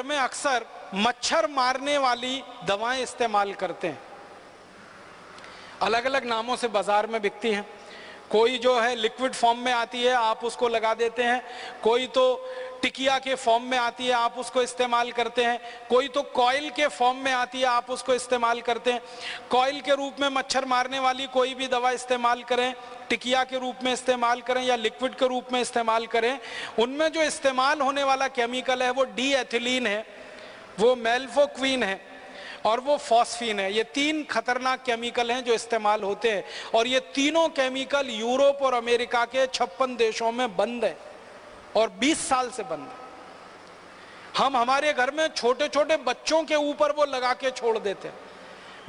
में अक्सर मच्छर मारने वाली दवाएं इस्तेमाल करते हैं। अलग अलग नामों से बाजार में बिकती हैं। कोई जो है लिक्विड फॉर्म में आती है, आप उसको लगा देते हैं। कोई तो टिकिया के फॉर्म में आती है, आप उसको इस्तेमाल करते हैं। कोई तो कॉइल के फॉर्म में आती है, आप उसको इस्तेमाल करते हैं। कॉइल के रूप में मच्छर मारने वाली कोई भी दवा इस्तेमाल करें, टिकिया के रूप में इस्तेमाल करें या लिक्विड के रूप में इस्तेमाल करें, उनमें जो इस्तेमाल होने वाला केमिकल है वो डी एथिलीन है, वो मेल्फोक्विन है और वो फॉस्फीन है। ये तीन खतरनाक केमिकल हैं जो इस्तेमाल होते हैं और ये तीनों केमिकल यूरोप और अमेरिका के 56 देशों में बंद है और 20 साल से बंद है। हम हमारे घर में छोटे छोटे बच्चों के ऊपर वो लगा के छोड़ देते हैं।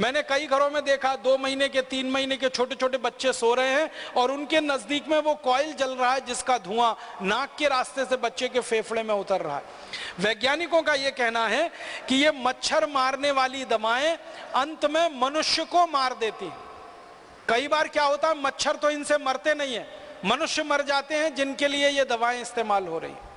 मैंने कई घरों में देखा 2 महीने के 3 महीने के छोटे छोटे बच्चे सो रहे हैं और उनके नजदीक में वो कॉइल जल रहा है जिसका धुआं नाक के रास्ते से बच्चे के फेफड़े में उतर रहा है। वैज्ञानिकों का यह कहना है कि ये मच्छर मारने वाली दवाएं अंत में मनुष्य को मार देती हैं। कई बार क्या होता है, मच्छर तो इनसे मरते नहीं है, मनुष्य मर जाते हैं जिनके लिए ये दवाएं इस्तेमाल हो रही हैं।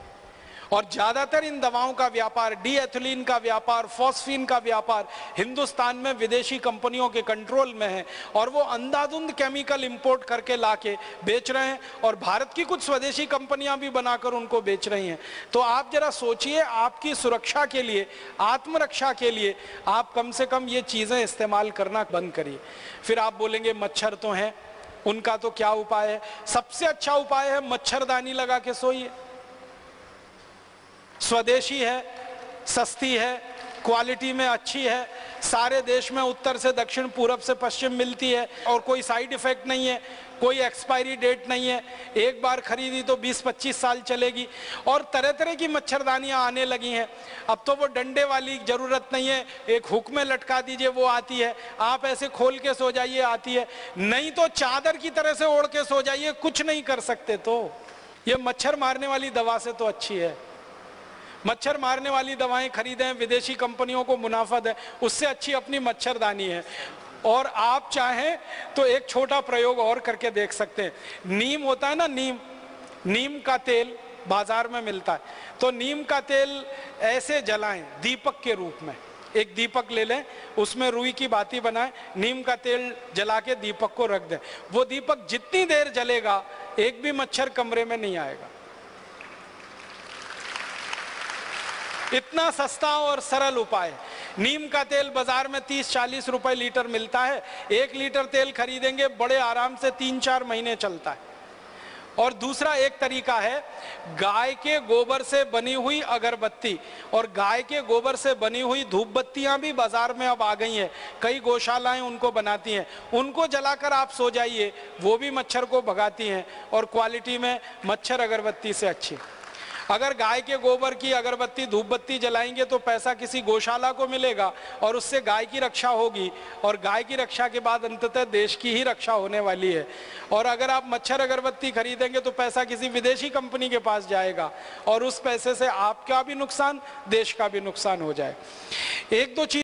और ज्यादातर इन दवाओं का व्यापार, डी एथिलीन का व्यापार, फॉस्फीन का व्यापार हिंदुस्तान में विदेशी कंपनियों के कंट्रोल में है और वो अंधाधुंध केमिकल इंपोर्ट करके लाके बेच रहे हैं और भारत की कुछ स्वदेशी कंपनियां भी बनाकर उनको बेच रही हैं। तो आप जरा सोचिए, आपकी सुरक्षा के लिए, आत्मरक्षा के लिए आप कम से कम ये चीजें इस्तेमाल करना बंद करिए। फिर आप बोलेंगे मच्छर तो हैं, उनका तो क्या उपाय है? सबसे अच्छा उपाय है मच्छरदानी लगा के सोइए। स्वदेशी है, सस्ती है, क्वालिटी में अच्छी है, सारे देश में उत्तर से दक्षिण, पूरब से पश्चिम मिलती है और कोई साइड इफेक्ट नहीं है, कोई एक्सपायरी डेट नहीं है। एक बार खरीदी तो 20-25 साल चलेगी। और तरह तरह की मच्छरदानियां आने लगी हैं। अब तो वो डंडे वाली जरूरत नहीं है, एक हुक में लटका दीजिए वो आती है, आप ऐसे खोल के सो जाइए आती है, नहीं तो चादर की तरह से ओढ़ के सो जाइए, कुछ नहीं कर सकते। तो ये मच्छर मारने वाली दवा से तो अच्छी है। मच्छर मारने वाली दवाएं खरीदें, विदेशी कंपनियों को मुनाफा दें, उससे अच्छी अपनी मच्छरदानी है। और आप चाहें तो एक छोटा प्रयोग और करके देख सकते हैं। नीम होता है ना, नीम का तेल बाजार में मिलता है, तो नीम का तेल ऐसे जलाएं दीपक के रूप में। एक दीपक ले लें, उसमें रुई की बाती बनाएं, नीम का तेल जला के दीपक को रख दें। वो दीपक जितनी देर जलेगा एक भी मच्छर कमरे में नहीं आएगा। इतना सस्ता और सरल उपाय। नीम का तेल बाजार में 30-40 रुपए लीटर मिलता है। 1 लीटर तेल खरीदेंगे, बड़े आराम से 3-4 महीने चलता है। और दूसरा एक तरीका है, गाय के गोबर से बनी हुई अगरबत्ती और गाय के गोबर से बनी हुई धूप बत्तियां भी बाजार में अब आ गई हैं। कई गौशालाएं उनको बनाती हैं, उनको जलाकर आप सो जाइए, वो भी मच्छर को भगाती हैं और क्वालिटी में मच्छर अगरबत्ती से अच्छी। अगर गाय के गोबर की अगरबत्ती, धूप बत्ती जलाएंगे तो पैसा किसी गौशाला को मिलेगा और उससे गाय की रक्षा होगी और गाय की रक्षा के बाद अंततः देश की ही रक्षा होने वाली है। और अगर आप मच्छर अगरबत्ती खरीदेंगे तो पैसा किसी विदेशी कंपनी के पास जाएगा और उस पैसे से आपका भी नुकसान, देश का भी नुकसान हो जाए। एक दो चीज